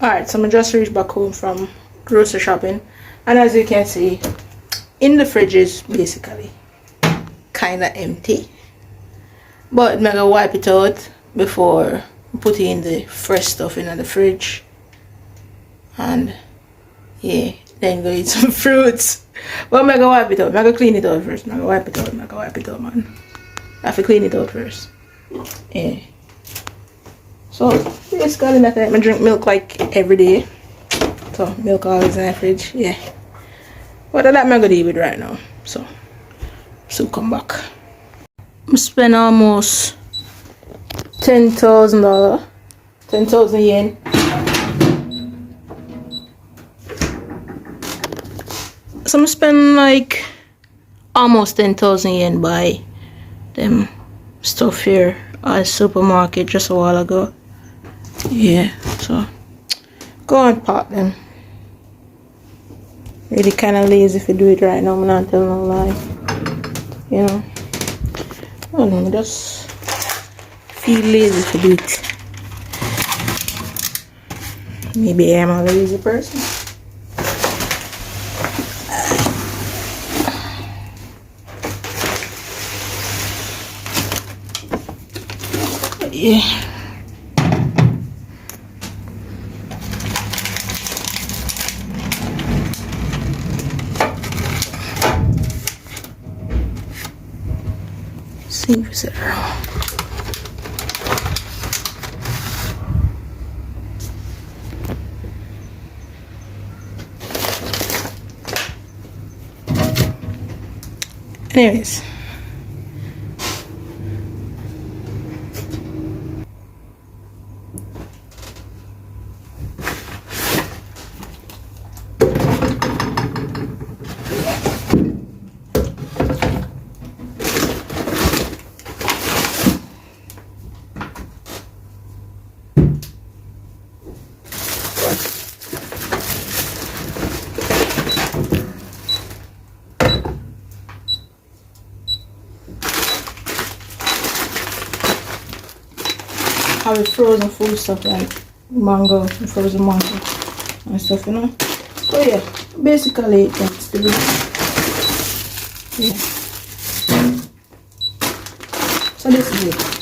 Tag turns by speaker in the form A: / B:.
A: Alright, so I just reached back home from grocery shopping, and as you can see, in the fridge is basically kind of empty, but I'm gonna wipe it out before putting the fresh stuff in the fridge, and yeah, then go eat some fruits. But I'm gonna wipe it out. I'm gonna clean it out first. I'm gonna wipe it out. I'm gonna wipe it out, man. I have to clean it out first. Yeah. So basically, I drink milk like every day. So milk always in the fridge. Yeah. What that I'm gonna deal with right now. So come back. I spent almost $10,000, 10,000 yen. So I spend like almost 10,000 yen buy them stuff here at the supermarket just a while ago. Yeah, so go and pack them. Really kind of lazy if you do it right now. I'm not telling no lie. You know, I don't know, I just feel lazy if you do it. Maybe I'm a lazy person. Yeah. See what's there. Anyways. I have frozen food stuff like mango and frozen mango and stuff, you know. So yeah, basically that's the reason. Yeah. So this is it.